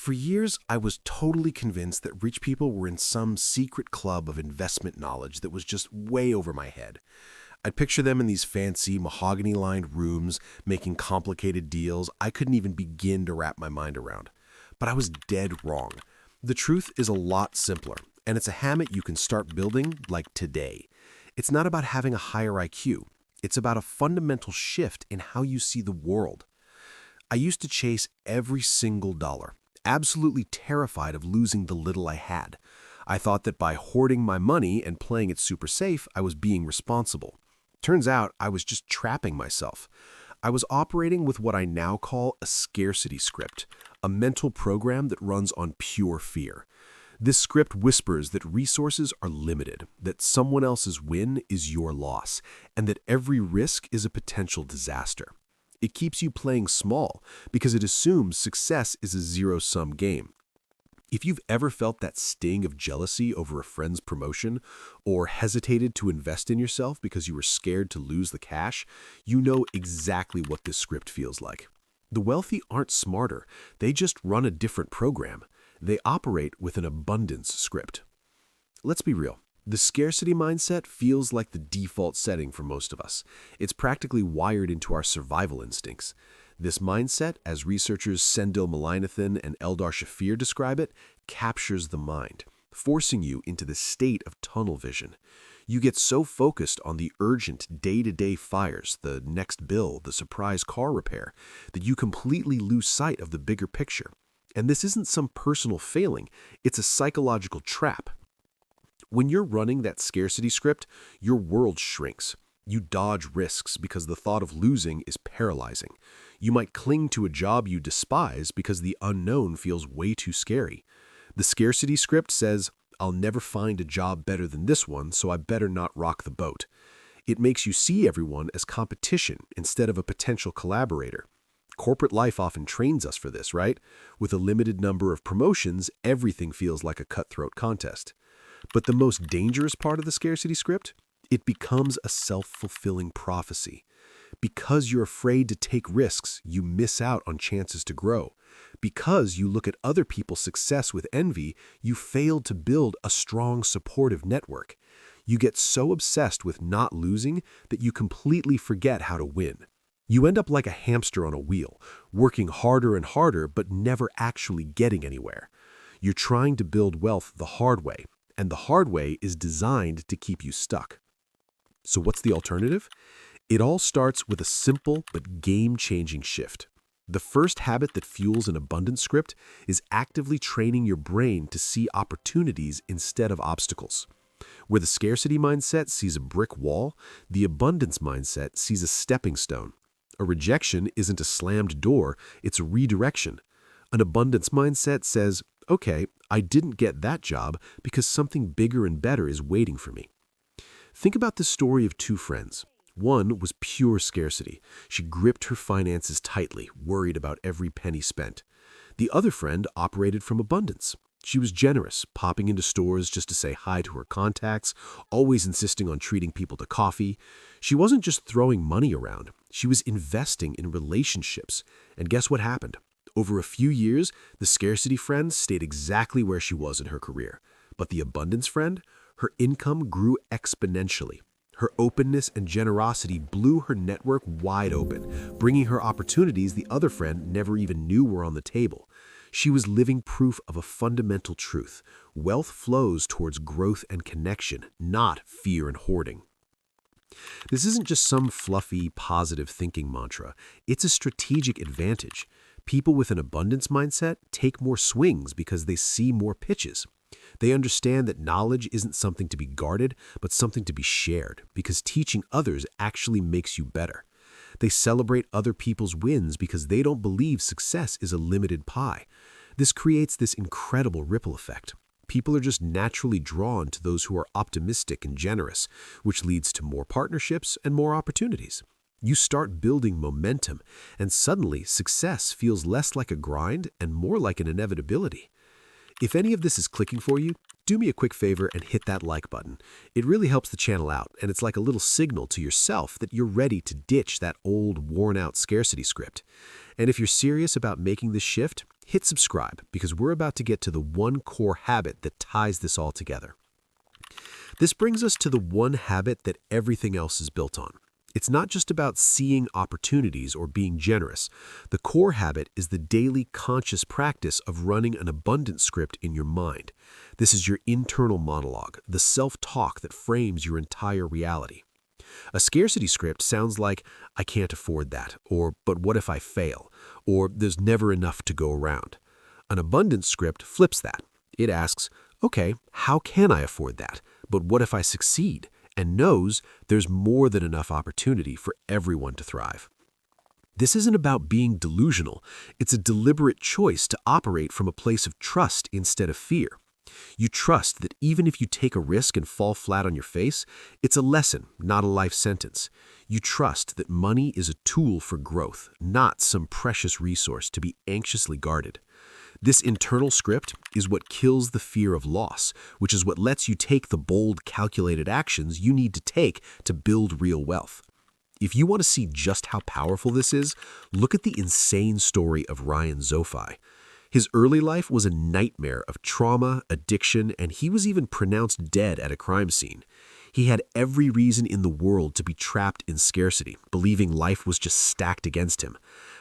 For years, I was totally convinced that rich people were in some secret club of investment knowledge that was just way over my head. I'd picture them in these fancy, mahogany-lined rooms, making complicated deals I couldn't even begin to wrap my mind around. But I was dead wrong. The truth is a lot simpler, and it's a habit you can start building like today. It's not about having a higher IQ. It's about a fundamental shift in how you see the world. I used to chase every single dollar, absolutely terrified of losing the little I had. I thought that by hoarding my money and playing it super safe, I was being responsible. Turns out I was just trapping myself. I was operating with what I now call a scarcity script, a mental program that runs on pure fear. This script whispers that resources are limited, that someone else's win is your loss, and that every risk is a potential disaster. It keeps you playing small because it assumes success is a zero-sum game. If you've ever felt that sting of jealousy over a friend's promotion or hesitated to invest in yourself because you were scared to lose the cash, you know exactly what this script feels like. The wealthy aren't smarter. They just run a different program. They operate with an abundance script. Let's be real. The scarcity mindset feels like the default setting for most of us. It's practically wired into our survival instincts. This mindset, as researchers Sendil Mullainathan and Eldar Shafir describe it, captures the mind, forcing you into the state of tunnel vision. You get so focused on the urgent day-to-day fires, the next bill, the surprise car repair, that you completely lose sight of the bigger picture. And this isn't some personal failing, it's a psychological trap. When you're running that scarcity script, your world shrinks. You dodge risks because the thought of losing is paralyzing. You might cling to a job you despise because the unknown feels way too scary. The scarcity script says, "I'll never find a job better than this one, so I better not rock the boat." It makes you see everyone as competition instead of a potential collaborator. Corporate life often trains us for this, right? With a limited number of promotions, everything feels like a cutthroat contest. But the most dangerous part of the scarcity script? It becomes a self-fulfilling prophecy. Because you're afraid to take risks, you miss out on chances to grow. Because you look at other people's success with envy, you fail to build a strong, supportive network. You get so obsessed with not losing that you completely forget how to win. You end up like a hamster on a wheel, working harder and harder but never actually getting anywhere. You're trying to build wealth the hard way, and the hard way is designed to keep you stuck. So what's the alternative? It all starts with a simple but game-changing shift. The first habit that fuels an abundance script is actively training your brain to see opportunities instead of obstacles. Where the scarcity mindset sees a brick wall, the abundance mindset sees a stepping stone. A rejection isn't a slammed door, it's a redirection. An abundance mindset says, okay, I didn't get that job because something bigger and better is waiting for me. Think about the story of two friends. One was pure scarcity. She gripped her finances tightly, worried about every penny spent. The other friend operated from abundance. She was generous, popping into stores just to say hi to her contacts, always insisting on treating people to coffee. She wasn't just throwing money around. She was investing in relationships. And guess what happened? Over a few years, the scarcity friend stayed exactly where she was in her career. But the abundance friend, her income grew exponentially. Her openness and generosity blew her network wide open, bringing her opportunities the other friend never even knew were on the table. She was living proof of a fundamental truth. Wealth flows towards growth and connection, not fear and hoarding. This isn't just some fluffy, positive thinking mantra. It's a strategic advantage. People with an abundance mindset take more swings because they see more pitches. They understand that knowledge isn't something to be guarded, but something to be shared, because teaching others actually makes you better. They celebrate other people's wins because they don't believe success is a limited pie. This creates this incredible ripple effect. People are just naturally drawn to those who are optimistic and generous, which leads to more partnerships and more opportunities. You start building momentum, and suddenly success feels less like a grind and more like an inevitability. If any of this is clicking for you, do me a quick favor and hit that like button. It really helps the channel out, and it's like a little signal to yourself that you're ready to ditch that old, worn-out scarcity script. And if you're serious about making this shift, hit subscribe, because we're about to get to the one core habit that ties this all together. This brings us to the one habit that everything else is built on. It's not just about seeing opportunities or being generous. The core habit is the daily conscious practice of running an abundant script in your mind. This is your internal monologue, the self-talk that frames your entire reality. A scarcity script sounds like, I can't afford that, or but what if I fail, or there's never enough to go around. An abundance script flips that. It asks, okay, how can I afford that, but what if I succeed? And knows there's more than enough opportunity for everyone to thrive. This isn't about being delusional. It's a deliberate choice to operate from a place of trust instead of fear. You trust that even if you take a risk and fall flat on your face, it's a lesson, not a life sentence. You trust that money is a tool for growth, not some precious resource to be anxiously guarded. This internal script is what kills the fear of loss, which is what lets you take the bold, calculated actions you need to take to build real wealth. If you want to see just how powerful this is, look at the insane story of Ryan Zofi. His early life was a nightmare of trauma, addiction, and he was even pronounced dead at a crime scene. He had every reason in the world to be trapped in scarcity, believing life was just stacked against him.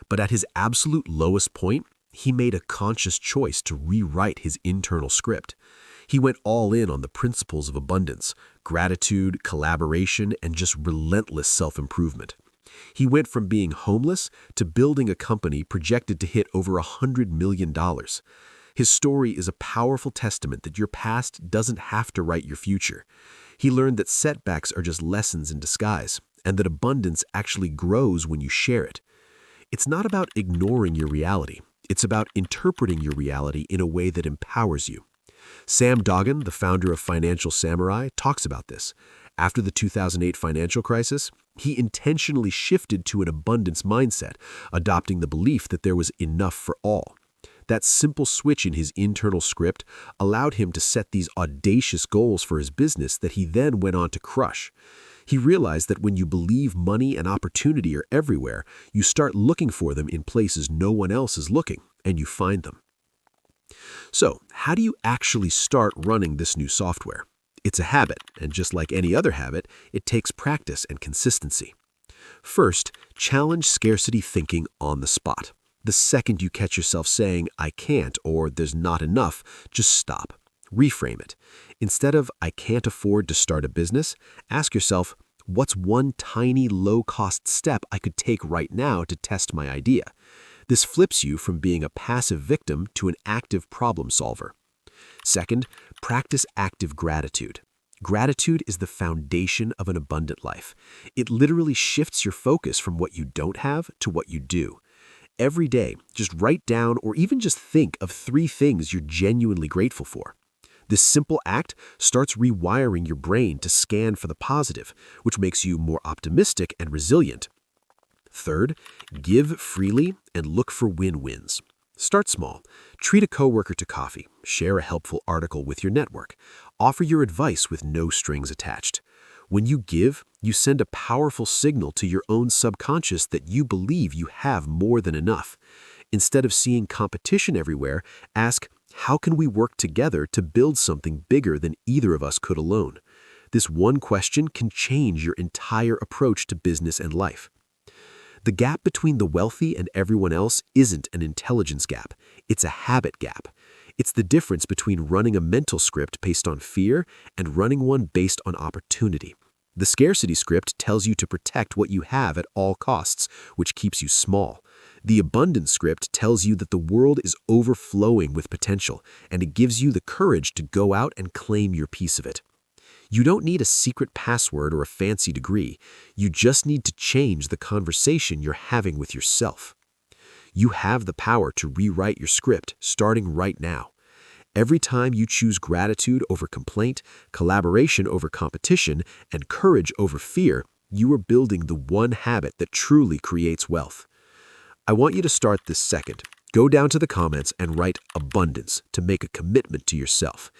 But at his absolute lowest point, he made a conscious choice to rewrite his internal script. He went all in on the principles of abundance, gratitude, collaboration, and just relentless self-improvement. He went from being homeless to building a company projected to hit over $100 million. His story is a powerful testament that your past doesn't have to write your future. He learned that setbacks are just lessons in disguise, and that abundance actually grows when you share it. It's not about ignoring your reality. It's about interpreting your reality in a way that empowers you. Sam Doggan, the founder of Financial Samurai, talks about this. After the 2008 financial crisis, he intentionally shifted to an abundance mindset, adopting the belief that there was enough for all. That simple switch in his internal script allowed him to set these audacious goals for his business that he then went on to crush. He realized that when you believe money and opportunity are everywhere, you start looking for them in places no one else is looking, and you find them. So, how do you actually start running this new software? It's a habit, and just like any other habit, it takes practice and consistency. First, challenge scarcity thinking on the spot. The second you catch yourself saying, I can't, or there's not enough, just stop. Reframe it. Instead of, I can't afford to start a business, ask yourself, what's one tiny, low-cost step I could take right now to test my idea? This flips you from being a passive victim to an active problem solver. Second, practice active gratitude. Gratitude is the foundation of an abundant life. It literally shifts your focus from what you don't have to what you do. Every day, just write down or even just think of 3 things you're genuinely grateful for. This simple act starts rewiring your brain to scan for the positive, which makes you more optimistic and resilient. Third, give freely and look for win-wins. Start small. Treat a coworker to coffee. Share a helpful article with your network. Offer your advice with no strings attached. When you give, you send a powerful signal to your own subconscious that you believe you have more than enough. Instead of seeing competition everywhere, ask, how can we work together to build something bigger than either of us could alone? This one question can change your entire approach to business and life. The gap between the wealthy and everyone else isn't an intelligence gap. It's a habit gap. It's the difference between running a mental script based on fear and running one based on opportunity. The scarcity script tells you to protect what you have at all costs, which keeps you small. The abundance script tells you that the world is overflowing with potential, and it gives you the courage to go out and claim your piece of it. You don't need a secret password or a fancy degree. You just need to change the conversation you're having with yourself. You have the power to rewrite your script starting right now. Every time you choose gratitude over complaint, collaboration over competition, and courage over fear, you are building the one habit that truly creates wealth. I want you to start this second. Go down to the comments and write abundance to make a commitment to yourself.